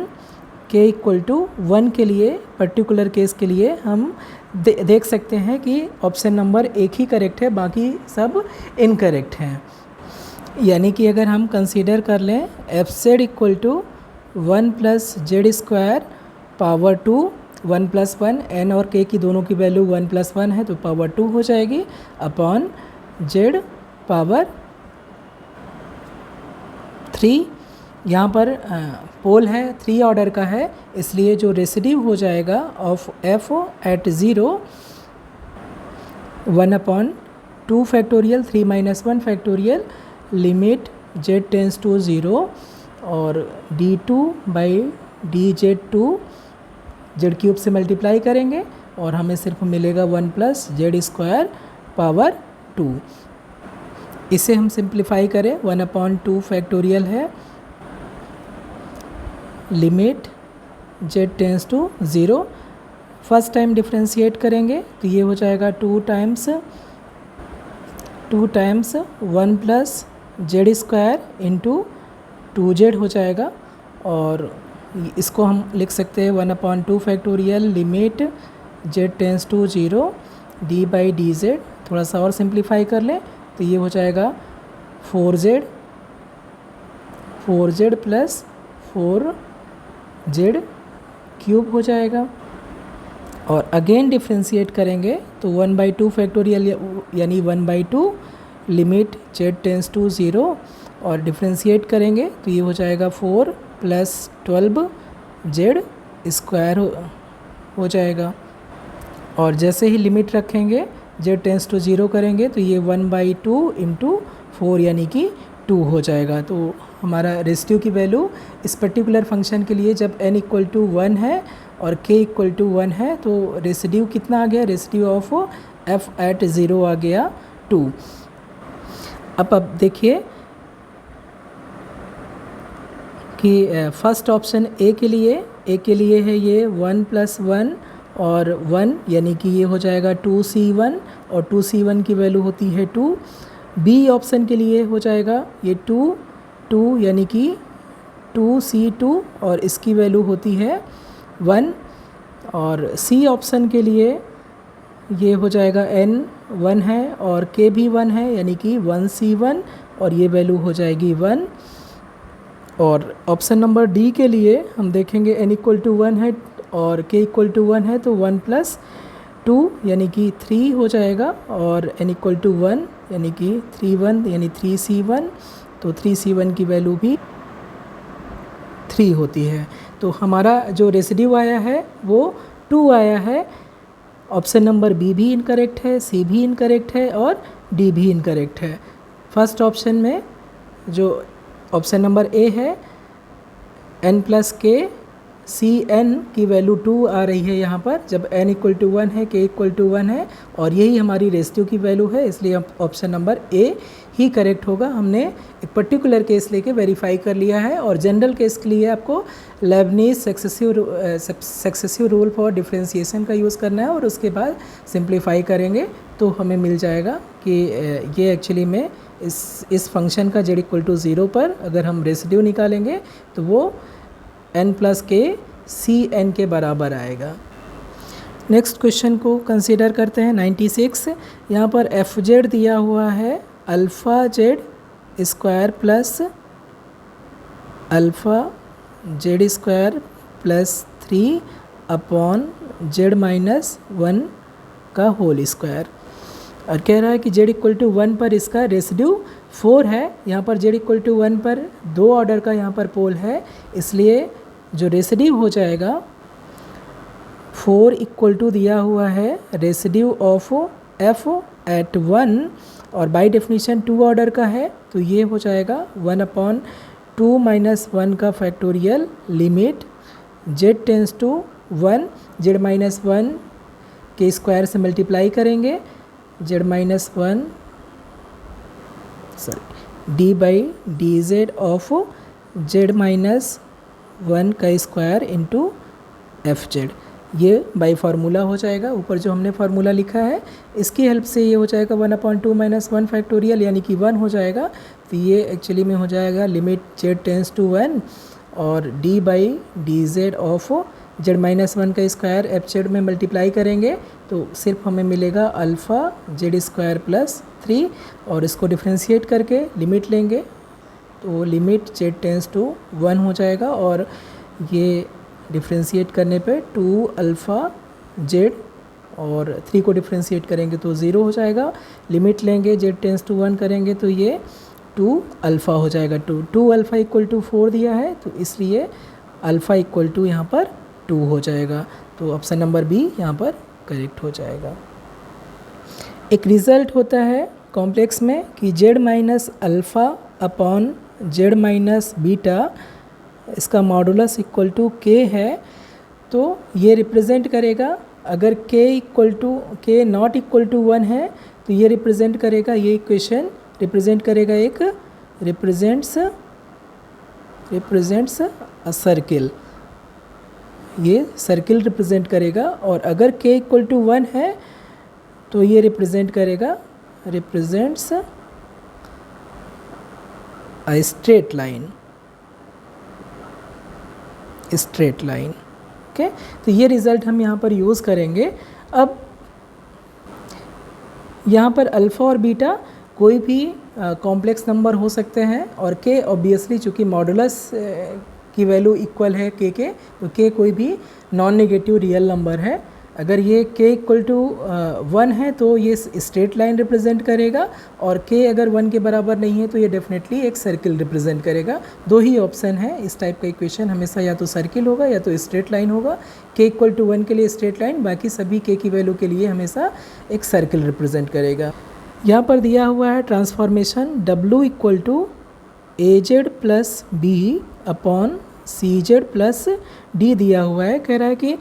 k equal to 1 के लिए पर्टिकुलर केस के लिए हम देख सकते हैं कि ऑप्शन नंबर 1 ही करेक्ट है, बाकी सब इनकरेक्ट हैं। यानी कि अगर हम कंसीडर कर लें F Z equal to 1 plus Z square power 2 1 plus 1, n और k की दोनों की वैल्यू 1 प्लस 1 है तो पावर 2 हो जाएगी अपॉन जेड पावर 3। यहाँ पर पोल है 3 ऑर्डर का है, इसलिए जो रेसिड्यू हो जाएगा of F at 0 1 upon 2 factorial 3 minus 1 factorial limit z tends to 0 और d2 by D Z to Z cube से मल्टीप्लाई करेंगे और हमें सिर्फ मिलेगा 1 प्लस जेड स्क्वायर पावर 2। इसे हम सिंप्लीफाई करें 1/2 फैक्टोरियल है, limit Z tends to 0। First time differentiate करेंगे तो ये हो जाएगा 2 times 1 plus Z square into 2z हो जाएगा। और इसको हम लिख सकते हैं 1/2 factorial limit Z tends to 0 D by D Z. थोड़ा सा और सिंप्लीफाई कर लें तो ये हो जाएगा 4z प्लस 4z क्यूब हो जाएगा। और अगेन डिफ्रेंशिएट करेंगे तो 1/2 फैक्टोरियल यानी 1/2 लिमिट जेड टेंस टू 0 और डिफ्रेंशिएट करेंगे तो ये हो जाएगा 4 प्लस 12z स्क्वायर हो जाएगा। और जैसे ही लिमिट रखेंगे जेड टेंस टू 0 करेंगे तो ये 1/2 इंटू 4 यानी कि 2 हो जाएगा। तो हमारा रेसिड्यू की वैल्यू इस पर्टिकुलर फंक्शन के लिए जब n इक्वल टू 1 है और k इक्वल टू 1 है तो रेसिड्यू कितना आ गया, रेसिड्यू ऑफ f एट 0 आ गया 2। अब देखिए कि फर्स्ट ऑप्शन ए के लिए है ये 1 प्लस 1 और 1 यानी कि ये हो जाएगा 2c1 और 2c1 की वैल्यू होती है 2। बी ऑप्शन के लिए हो जाएगा ये 2 यानी कि 2c2 और इसकी वैल्यू होती है 1। और सी ऑप्शन के लिए ये हो जाएगा n 1 है और k भी 1 है यानी कि 1c1 और ये वैल्यू हो जाएगी 1। और ऑप्शन नंबर डी के लिए हम देखेंगे n इक्वल टू 1 है और k इक्वल टू 1 है तो 1 प्लस 2 यानी कि 3 हो जाएगा और n इक्वल टू 1 यानी कि 3 यानी 3c1 तो 3c1 की वैल्यू भी 3 होती है। तो हमारा जो रेसिड्यू आया है वो 2 आया है। ऑप्शन नंबर बी भी इनकरेक्ट है, सी भी इनकरेक्ट है और डी भी इनकरेक्ट है। फर्स्ट ऑप्शन में जो ऑप्शन नंबर ए है n प्लस के सी एन की वैल्यू 2 आ रही है यहाँ पर जब n इक्वल टू 1 है, k इक्वल टू 1 है और यही हमारी रेसिड्यू की वैल्यू है, इसलिए ऑप्शन नंबर ए ही करेक्ट होगा। हमने एक पर्टिकुलर केस लेके वेरीफाई कर लिया है और जनरल केस के लिए आपको Lebanese successive rule for differentiation का यूज़ करना है और उसके बाद सिंप्लीफाई करेंगे तो हमें मिल जाएगा कि ये एक्चुअली में इस फंक्शन का z इक्वल टू 0 पर अगर हम रेसिड्यू निकालेंगे तो वो n प्लस के सी एन के बराबर आएगा। नेक्स्ट क्वेश्चन को कंसीडर करते हैं 96। यहाँ पर एफ जेड दिया हुआ है alpha Z square plus alpha Z square plus 3 upon z minus 1 का होल स्क्वायर और कह रहा है कि z इक्वल टू 1 पर इसका रेसिड्यू 4 है। यहाँ पर z इक्वल टू 1 पर 2 ऑर्डर का यहाँ पर पोल है, इसलिए जो रेसिड्यू हो जाएगा 4 इक्वल टू दिया हुआ है रेसिड्यू ऑफ f एट 1 और बाय डेफिनेशन 2 ऑर्डर का है तो ये हो जाएगा 1/2 माइनस 1 का factorial limit z tends to 1 z minus 1 के स्क्वायर से मल्टीप्लाई करेंगे z minus 1 D by D Z of z minus 1 का स्क्वायर इंटू एफ जेड। ये बाई फार्मूला हो जाएगा, ऊपर जो हमने फार्मूला लिखा है इसकी हेल्प से ये हो जाएगा 1/2 माइनस 1 फैक्टोरियल यानी कि 1 हो जाएगा। तो ये एक्चुअली में हो जाएगा लिमिट z टेंस टू 1 और d by D Z of z minus 1 का स्क्वायर एफ जेड में मल्टीप्लाई करेंगे तो सिर्फ हमें मिलेगा अल्फ़ा जेड स्क्वायर प्लस 3 और इसको डिफ्रेंशिएट करके लिमिट लेंगे तो लिमिट z टेंस टू 1 हो जाएगा और ये डिफ्रेंशिएट करने पे 2 अल्फ़ा जेड और 3 को डिफ्रेंशिएट करेंगे तो 0 हो जाएगा। लिमिट लेंगे z टेंस टू 1 करेंगे तो ये 2 अल्फ़ा हो जाएगा। 2 अल्फ़ा इक्वल टू 4 दिया है तो इसलिए अल्फ़ा इक्वल टू यहाँ पर 2 हो जाएगा। तो ऑप्शन नंबर बी यहाँ पर करेक्ट हो जाएगा। एक रिज़ल्ट होता है कॉम्प्लेक्स में कि z minus alpha upon z minus beta इसका मॉडुलस इक्वल टू के है, तो ये रिप्रेजेंट करेगा, अगर k नॉट इक्वल टू 1 है तो ये रिप्रेजेंट करेगा, ये इक्वेशन रिप्रेजेंट करेगा एक रिप्रेजेंट्स अ सर्किल, ये सर्किल रिप्रेजेंट करेगा। और अगर k इक्वल टू 1 है तो ये represents a straight line. Okay, तो ये रिज़ल्ट हम यहाँ पर यूज़ करेंगे। अब यहाँ पर अल्फ़ा और बीटा कोई भी कॉम्प्लेक्स नंबर हो सकते हैं, और के ऑब्वियसली चूँकि मॉडुलस की वैल्यू इक्वल है के, तो के कोई भी नॉन नेगेटिव रियल नंबर है। अगर ये k इक्वल टू 1 है तो ये स्ट्रेट लाइन रिप्रेजेंट करेगा, और k अगर 1 के बराबर नहीं है तो ये डेफिनेटली एक सर्किल रिप्रेजेंट करेगा। दो ही ऑप्शन है इस टाइप का इक्वेशन, हमेशा या तो सर्किल होगा या तो स्ट्रेट लाइन होगा। k इक्वल टू 1 के लिए स्ट्रेट लाइन, बाकी सभी k की वैल्यू के लिए हमेशा एक सर्किल रिप्रेजेंट करेगा। यहाँ पर दिया हुआ है transformation w equal to az plus B upon C Z plus d दिया हुआ है। कह रहा है कि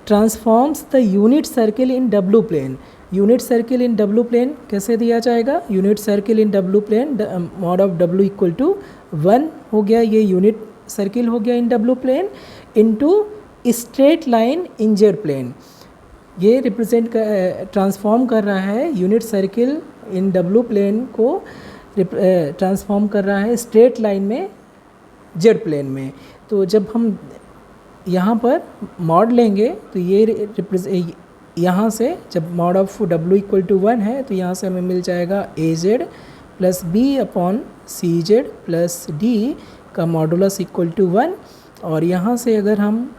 transforms the unit circle in डब्लू प्लेन। यूनिट सर्किल इन डब्लू प्लेन कैसे दिया जाएगा? यूनिट सर्किल इन डब्लू plane, mod of w equal to 1 हो गया, ये यूनिट सर्किल हो गया इन डब्लू plane, into straight line in z plane. ये रिप्रेजेंट ट्रांसफॉर्म कर रहा है यूनिट सर्किल इन डब्लू प्लेन को, ट्रांसफॉर्म कर रहा है स्ट्रेट लाइन में जेड प्लेन में। तो जब हम यहाँ पर मॉड लेंगे तो ये यहाँ से जब mod of w equal to 1 है तो यहाँ से हमें मिल जाएगा az प्लस बी अपॉन सी जेड प्लस डी का मॉडुलस इक्वल टू 1। और यहाँ से अगर हम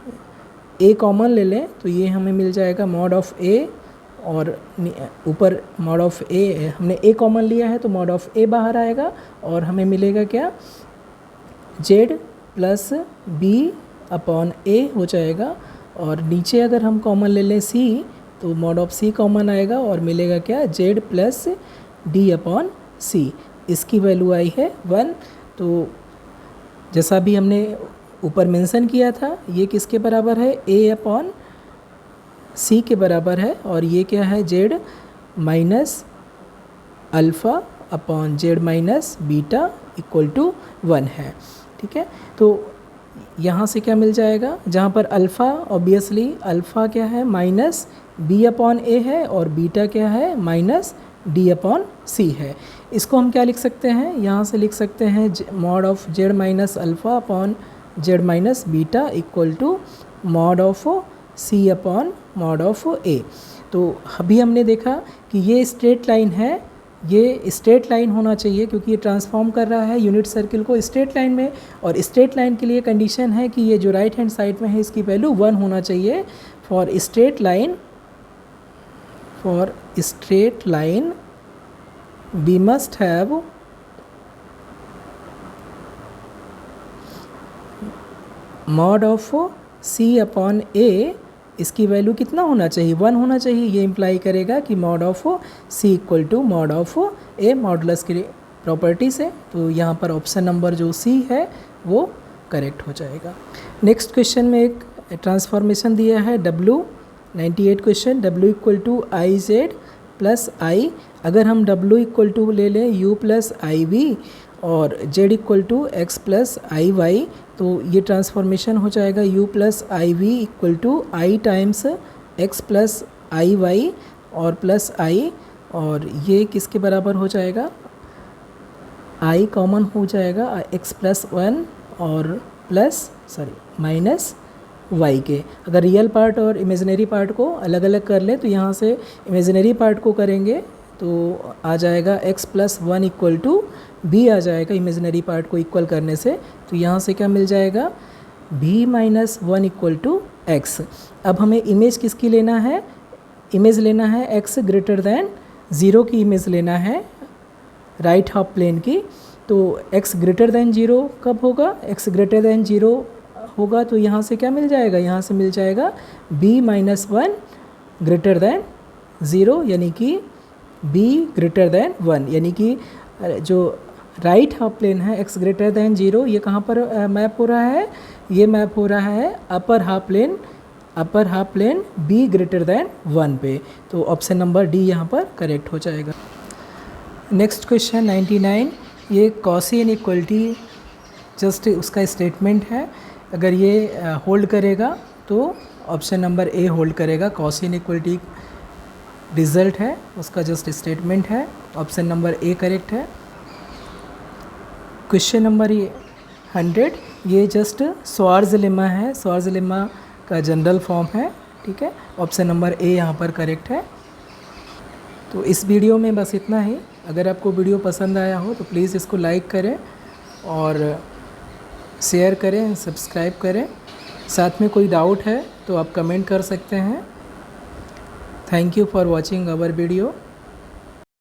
a कॉमन ले लें तो ये हमें मिल जाएगा मॉड ऑफ a, और ऊपर मॉड ऑफ a, हमने a कॉमन लिया है तो मॉड ऑफ a बाहर आएगा, और हमें मिलेगा क्या, z plus B upon a हो जाएगा। और नीचे अगर हम कॉमन ले लें c तो मॉड ऑफ c कॉमन आएगा और मिलेगा क्या, z plus D upon c। इसकी वैल्यू आई है 1। तो जैसा भी हमने ऊपर मेंशन किया था, ये किसके बराबर है, a अपॉन c के बराबर है, और ये क्या है, z minus alpha upon z minus beta equal to 1 है। ठीक है, तो यहाँ से क्या मिल जाएगा, जहाँ पर अल्फ़ा ऑब्वियसली अल्फ़ा क्या है, माइनस बी अपॉन ए है, और बीटा क्या है, माइनस डी अपॉन सी है। इसको हम क्या लिख सकते हैं, यहाँ से लिख सकते हैं mod of Z minus alpha upon z minus beta equal to mod of c upon mod of a. तो अभी हमने देखा कि ये स्ट्रेट लाइन है, ये स्ट्रेट लाइन होना चाहिए क्योंकि ये ट्रांसफॉर्म कर रहा है यूनिट सर्किल को स्ट्रेट लाइन में, और स्ट्रेट लाइन के लिए कंडीशन है कि ये जो राइट हैंड साइड में है इसकी वैल्यू 1 होना चाहिए। For straight line we must have mod of c upon a, इसकी वैल्यू कितना होना चाहिए, 1 होना चाहिए। ये इम्प्लाई करेगा कि mod of c equal to mod of a, modulus की प्रॉपर्टी से। तो यहाँ पर ऑप्शन नंबर जो सी है वो करेक्ट हो जाएगा। नेक्स्ट क्वेश्चन में एक ट्रांसफॉर्मेशन दिया है w, 98 question, w equal to i z plus i. अगर हम w इक्वल टू ले लें u प्लस आई वी और z equal to x plus i y, तो ये ट्रांसफॉर्मेशन हो जाएगा u plus i v equal to i times x plus i y और प्लस आई, और ये किसके बराबर हो जाएगा, i कॉमन हो जाएगा x प्लस 1 और प्लस माइनस y के। अगर रियल पार्ट और इमेजिनरी पार्ट को अलग अलग कर ले तो यहाँ से इमेजिनरी पार्ट को करेंगे तो आ जाएगा x plus 1 equal to b आ जाएगा इमेजिनरी पार्ट को इक्वल करने से। तो यहाँ से क्या मिल जाएगा, b minus 1 equal to x. अब हमें इमेज किसकी लेना है, इमेज लेना है x ग्रेटर दैन 0 की इमेज लेना है राइट हाफ प्लेन की। तो x ग्रेटर दैन 0 कब होगा, x ग्रेटर दैन 0 होगा तो यहाँ से क्या मिल जाएगा, यहाँ से मिल जाएगा b माइनस 1 ग्रेटर दैन 0, यानी कि b ग्रेटर दैन 1, यानी कि जो राइट हाफ प्लेन है x ग्रेटर दैन 0, ये कहाँ पर मैप हो रहा है, ये मैप हो रहा है upper half plane b greater than 1 पे। तो ऑप्शन नंबर डी यहाँ पर करेक्ट हो जाएगा। नेक्स्ट क्वेश्चन 99, ये कॉसी इनइक्वलिटी जस्ट उसका स्टेटमेंट है। अगर ये होल्ड करेगा तो ऑप्शन नंबर ए होल्ड करेगा। कॉसी इनइक्वलिटी रिजल्ट है, उसका जस्ट स्टेटमेंट है, ऑप्शन नंबर ए करेक्ट है। क्वेश्चन नंबर 100, ये जस्ट स्वार्ज लेमा है, स्वार्ज लेमा का जनरल फॉर्म है, ठीक है। ऑप्शन नंबर ए यहाँ पर करेक्ट है। तो इस वीडियो में बस इतना ही। अगर आपको वीडियो पसंद आया हो तो प्लीज़ इसको लाइक करें और शेयर करें, सब्सक्राइब करें। साथ में कोई डाउट है तो आप कमेंट कर सकते हैं। Thank you for watching our video.